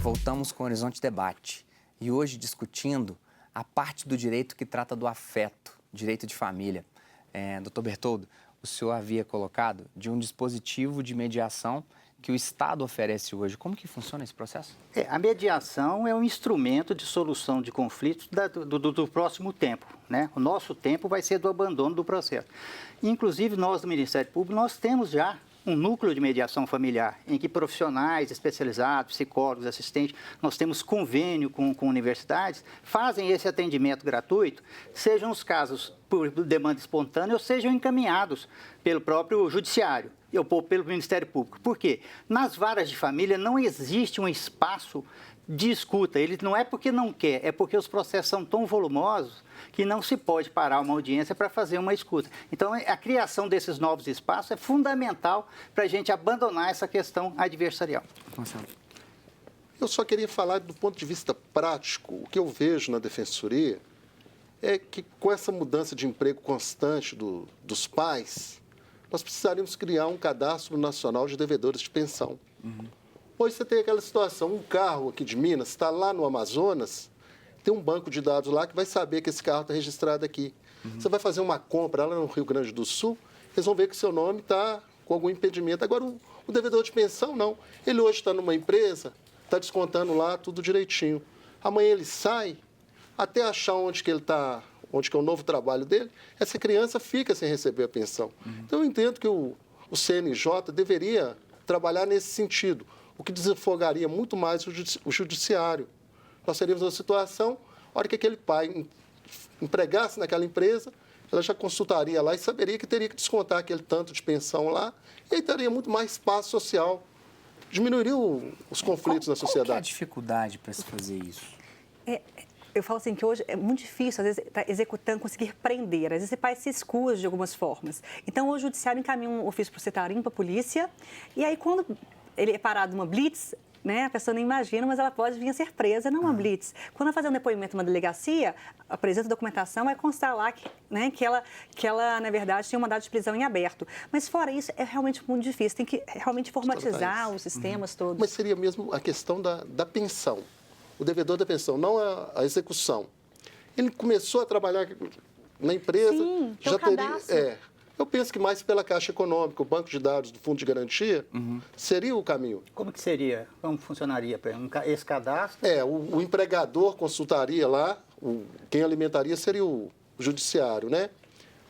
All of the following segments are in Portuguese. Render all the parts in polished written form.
Voltamos com o Horizonte Debate e hoje discutindo a parte do direito que trata do afeto, direito de família. Doutor Bertoldo, o senhor havia colocado de um dispositivo de mediação que o Estado oferece hoje. Como que funciona esse processo? A mediação é um instrumento de solução de conflitos do próximo tempo, né? O nosso tempo vai ser do abandono do processo. Inclusive, nós do Ministério Público, nós temos já um núcleo de mediação familiar, em que profissionais especializados, psicólogos, assistentes, nós temos convênio com universidades, fazem esse atendimento gratuito, sejam os casos por demanda espontânea ou sejam encaminhados pelo próprio judiciário ou pelo Ministério Público. Por quê? Nas varas de família não existe um espaço de escuta. Ele não é porque não quer, é porque os processos são tão volumosos que não se pode parar uma audiência para fazer uma escuta. Então, a criação desses novos espaços é fundamental para a gente abandonar essa questão adversarial. Eu só queria falar do ponto de vista prático. O que eu vejo na Defensoria é que, com essa mudança de emprego constante dos pais, nós precisaríamos criar um cadastro nacional de devedores de pensão. Hoje você tem aquela situação, um carro aqui de Minas está lá no Amazonas, tem um banco de dados lá que vai saber que esse carro está registrado aqui. Você vai fazer uma compra lá no Rio Grande do Sul, eles vão ver que o seu nome está com algum impedimento. Agora, o devedor de pensão, não. Ele hoje está numa empresa, está descontando lá tudo direitinho. Amanhã ele sai, até achar onde que ele está, onde que é o novo trabalho dele, essa criança fica sem receber a pensão. Então, eu entendo que o CNJ deveria trabalhar nesse sentido, o que desafogaria muito mais o judiciário. Nós teríamos uma situação, a hora que aquele pai empregasse naquela empresa, ela já consultaria lá e saberia que teria que descontar aquele tanto de pensão lá, e aí teria muito mais paz social. Diminuiria os conflitos na sociedade. Qual que é a dificuldade para se fazer isso? Eu falo assim que hoje é muito difícil, às vezes, estar executando, conseguir prender. Às vezes, o pai se escusa de algumas formas. Então, o judiciário encaminha um ofício para o Cetarim, para a polícia, e aí, quando ele é parado numa blitz, né, a pessoa nem imagina, mas ela pode vir a ser presa numa blitz. Quando ela fazer um depoimento numa delegacia, apresenta a documentação, vai constar lá que ela, na verdade, tinha um mandado de prisão em aberto. Mas, fora isso, é realmente muito difícil. Tem que realmente formatizar os sistemas todos. Mas seria mesmo a questão da pensão. O devedor da pensão, não a execução. Ele começou a trabalhar na empresa, Sim, já teria. Eu penso que mais pela Caixa Econômica, o banco de dados do Fundo de Garantia, seria o caminho. Como que seria? Como funcionaria esse cadastro? O empregador consultaria lá, quem alimentaria seria o judiciário, né?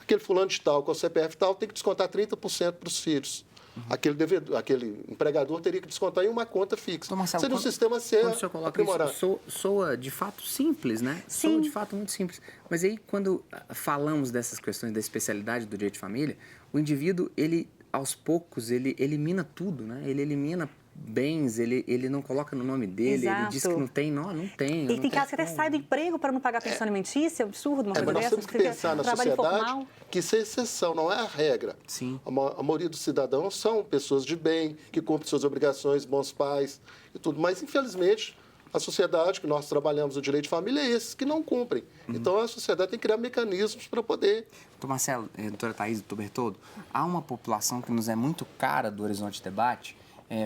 Aquele fulano de tal, com o CPF tal, tem que descontar 30% para os filhos. Aquele empregador teria que descontar em uma conta fixa. Então, Marcelo, seria um sistema a ser quando o senhor coloca isso, soa de fato simples, né? Sim. Soa de fato muito simples. Mas aí, quando falamos dessas questões da especialidade do direito de família, o indivíduo, ele, aos poucos, ele elimina tudo, né? Ele elimina bens, ele não coloca no nome dele, Exato. ele diz que não tem, não tem. E tem casos que até sai do emprego para não pagar pensão alimentícia, é um absurdo, uma coisa mas nós dessa. temos que pensar na sociedade que isso é exceção, não é a regra. Sim. A maioria dos cidadãos são pessoas de bem, que cumprem suas obrigações, bons pais e tudo. Mas, infelizmente, a sociedade que nós trabalhamos o direito de família é esses que não cumprem. Então, a sociedade tem que criar mecanismos para poder... Doutor Marcelo, doutora Thaís, doutor Bertoldo, há uma população que nos é muito cara do Horizonte Debate,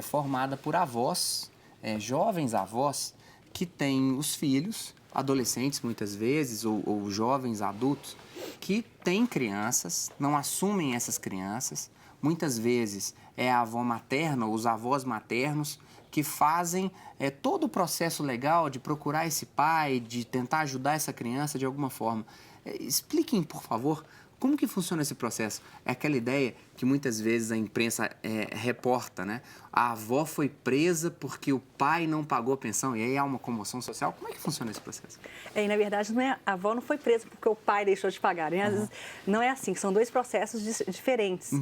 formada por avós, jovens avós, que têm os filhos, adolescentes muitas vezes, ou jovens adultos, que têm crianças, não assumem essas crianças. Muitas vezes é a avó materna ou os avós maternos que fazem todo o processo legal de procurar esse pai, de tentar ajudar essa criança de alguma forma. Expliquem, por favor, como que funciona esse processo? É aquela ideia que muitas vezes a imprensa reporta, né? A avó foi presa porque o pai não pagou a pensão e aí há uma comoção social. Como é que funciona esse processo? E, na verdade, a avó não foi presa porque o pai deixou de pagar, né? Às vezes, não é assim, são dois processos diferentes.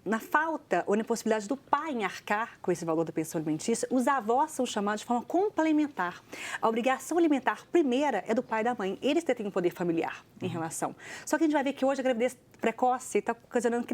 na falta ou na impossibilidade do pai em arcar com esse valor da pensão alimentícia, os avós são chamados de forma complementar. A obrigação alimentar primeira é do pai e da mãe. Eles têm um poder familiar em relação. Só que a gente vai ver que hoje a gravidez precoce está ocasionando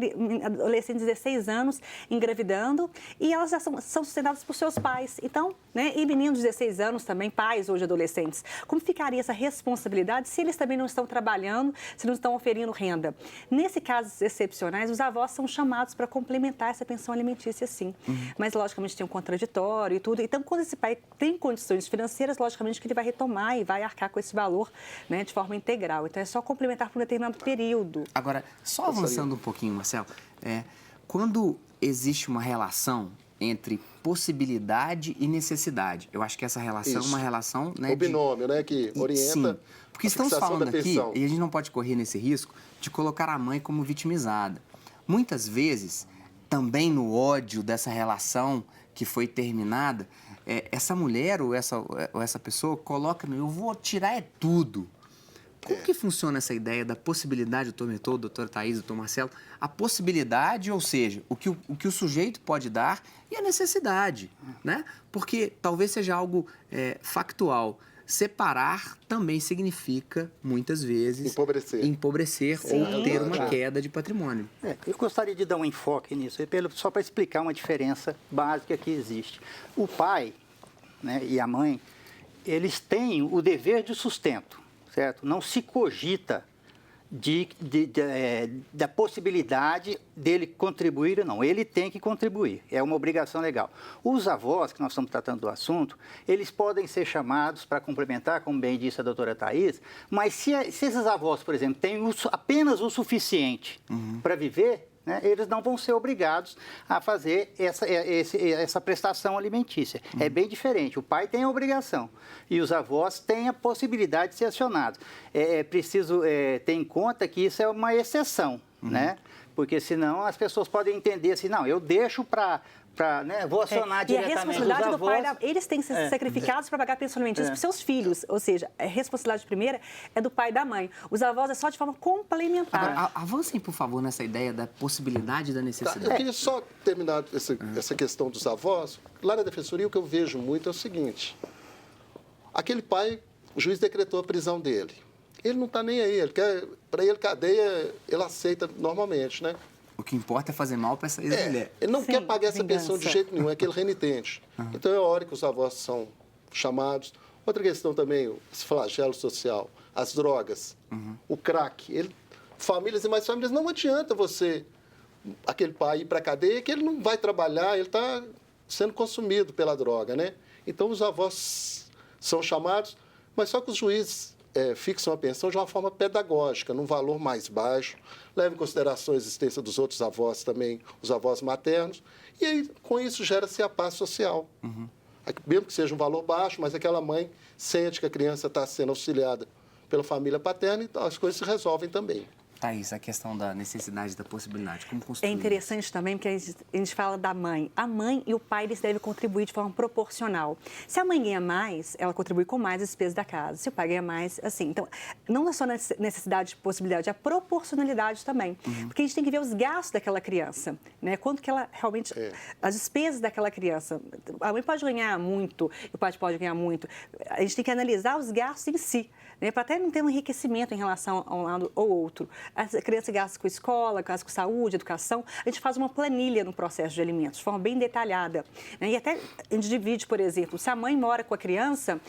adolescentes de 16 anos engravidando e elas já são sustentadas por seus pais. Então, né, e meninos de 16 anos também, pais hoje adolescentes. Como ficaria essa responsabilidade se eles também não estão trabalhando, se não estão oferindo renda? Nesse casos excepcionais, os avós são chamados para complementar essa pensão alimentícia, sim. Mas, logicamente, tem um contraditório e tudo. Então, quando esse pai tem condições financeiras, logicamente que ele vai retomar e vai arcar com esse valor, né, de forma integral. Então, é só complementar por um determinado período. Agora, só avançando um pouquinho, Marcelo, quando existe uma relação entre possibilidade e necessidade, eu acho que essa relação é uma relação... Né, o binômio, né, que orienta. Sim, porque estamos falando aqui, e a gente não pode correr nesse risco de colocar a mãe como vitimizada. Muitas vezes, também no ódio dessa relação que foi terminada, essa mulher ou essa pessoa coloca, eu vou tirar tudo. Como que funciona essa ideia da possibilidade, doutor Mertoldo, doutora Thaís, doutor Marcelo? A possibilidade, ou seja, o que o sujeito pode dar e a necessidade, né? Porque talvez seja algo factual. Separar também significa, muitas vezes, empobrecer ou ter uma queda de patrimônio. Eu gostaria de dar um enfoque nisso, só para explicar uma diferença básica que existe. O pai, né, e a mãe, eles têm o dever de sustento, certo? Não se cogita da possibilidade dele contribuir ou não. Ele tem que contribuir, é uma obrigação legal. Os avós, que nós estamos tratando do assunto, eles podem ser chamados para complementar, como bem disse a doutora Thaís, mas se esses avós, por exemplo, têm apenas o suficiente para viver, né, eles não vão ser obrigados a fazer essa prestação alimentícia. É bem diferente. O pai tem a obrigação e os avós têm a possibilidade de ser acionados. É preciso ter em conta que isso é uma exceção, né? Porque senão as pessoas podem entender assim, não, eu deixo né, vou acionar diretamente os avós. E a responsabilidade do pai, eles têm que ser sacrificados para pagar pensão alimentícia para os seus filhos. Ou seja, a responsabilidade primeira é do pai e da mãe. Os avós é só de forma complementar. Agora, avancem, por favor, nessa ideia da possibilidade e da necessidade. Eu queria só terminar essa questão dos avós. Lá na Defensoria, o que eu vejo muito é o seguinte. Aquele pai, o juiz decretou a prisão dele. Ele não está nem aí. Para ele, cadeia, ele aceita normalmente, né? O que importa é fazer mal para essa ex-mulher. Ele não quer pagar essa pensão de jeito nenhum, é aquele renitente. Então, é a hora que os avós são chamados. Outra questão também, esse flagelo social, as drogas, o crack. Famílias e mais famílias, não adianta aquele pai ir para a cadeia, que ele não vai trabalhar, ele está sendo consumido pela droga, né? Então, os avós são chamados, mas só que os juízes fixam a pensão de uma forma pedagógica, num valor mais baixo, leva em consideração a existência dos outros avós também, os avós maternos, e aí, com isso, gera-se a paz social. Mesmo que seja um valor baixo, mas aquela mãe sente que a criança está sendo auxiliada pela família paterna, então as coisas se resolvem também. Thaís, a questão da necessidade, da possibilidade, como construir? É interessante também porque a gente fala da mãe. A mãe e o pai, eles devem contribuir de forma proporcional. Se a mãe ganha mais, ela contribui com mais despesas da casa. Se o pai ganha mais, assim. Então, não é só necessidade de possibilidade, a proporcionalidade também. Porque a gente tem que ver os gastos daquela criança, né? Quanto que ela realmente... As despesas daquela criança. A mãe pode ganhar muito, o pai pode ganhar muito. A gente tem que analisar os gastos em si, né? Para até não ter um enriquecimento em relação a um lado ou outro. A criança gasta com escola, gasta com saúde, educação. A gente faz uma planilha no processo de alimentos, de forma bem detalhada, né? E até a gente divide, por exemplo, se a mãe mora com a criança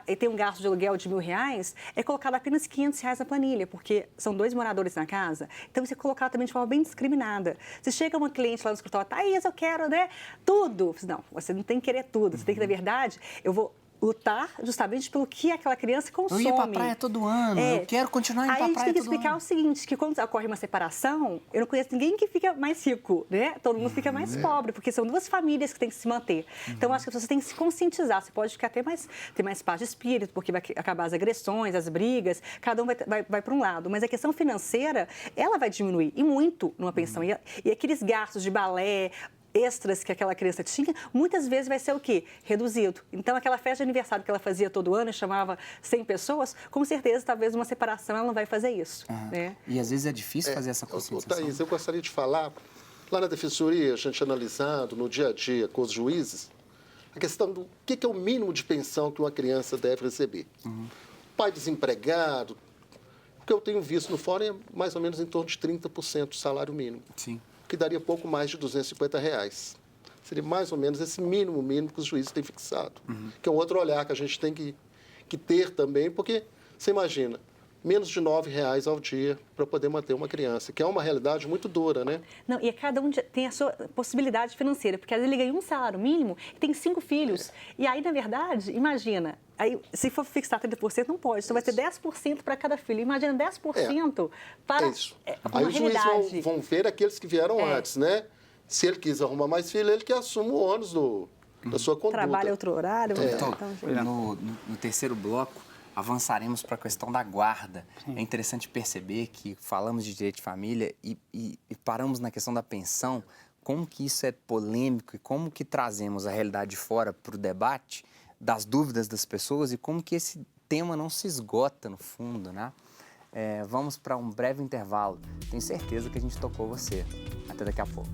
e tem um gasto de aluguel de R$1.000, é colocado apenas R$500 na planilha, porque são 2 moradores na casa. Então, isso é colocado também de forma bem discriminada. Se chega uma cliente lá no escritório, Thaís, eu quero, né, tudo. Não, você não tem que querer tudo. Você tem que, na verdade, eu vou lutar justamente pelo que aquela criança consome. Eu ia para a praia todo ano, eu quero continuar indo para a praia todo ano. Aí a gente tem que explicar o seguinte, que quando ocorre uma separação, eu não conheço ninguém que fica mais rico, né? Todo mundo fica mais pobre, porque são 2 famílias que têm que se manter. Então, acho que você tem que se conscientizar. Você pode ficar ter mais paz de espírito, porque vai acabar as agressões, as brigas, cada um vai para um lado. Mas a questão financeira, ela vai diminuir, e muito, numa pensão. E aqueles gastos de balé, extras que aquela criança tinha, muitas vezes vai ser o quê? Reduzido. Então, aquela festa de aniversário que ela fazia todo ano e chamava 100 pessoas, com certeza, talvez uma separação, ela não vai fazer isso. Né? E às vezes é difícil fazer essa conscientização. Thaís, eu gostaria de falar Lá na Defensoria, a gente analisando no dia a dia com os juízes, a questão do que é o mínimo de pensão que uma criança deve receber. Pai desempregado, o que eu tenho visto no fórum é mais ou menos em torno de 30% do salário mínimo, Sim. que daria pouco mais de R$250. Seria mais ou menos esse mínimo que os juízes têm fixado, que é um outro olhar que a gente tem que ter também, porque você imagina, menos de R$9 ao dia para poder manter uma criança, que é uma realidade muito dura, né? Não, e cada um tem a sua possibilidade financeira, porque às vezes ele ganha um salário mínimo e tem 5 filhos. E aí, na verdade, imagina, aí, se for fixar 30%, não pode, só vai ter 10% para cada filho. Imagina 10% para isso. uma Aí os juízes realidade. vão ver aqueles que vieram antes, né? Se ele quis arrumar mais filho, ele que assume o ônus da sua conduta. Trabalha outro horário. Então, Então, no terceiro bloco, avançaremos para a questão da guarda. Sim. É interessante perceber que falamos de direito de família e paramos na questão da pensão, como que isso é polêmico e como que trazemos a realidade de fora para o debate das dúvidas das pessoas e como que esse tema não se esgota no fundo, né? Vamos para um breve intervalo. Tenho certeza que a gente tocou você. Até daqui a pouco.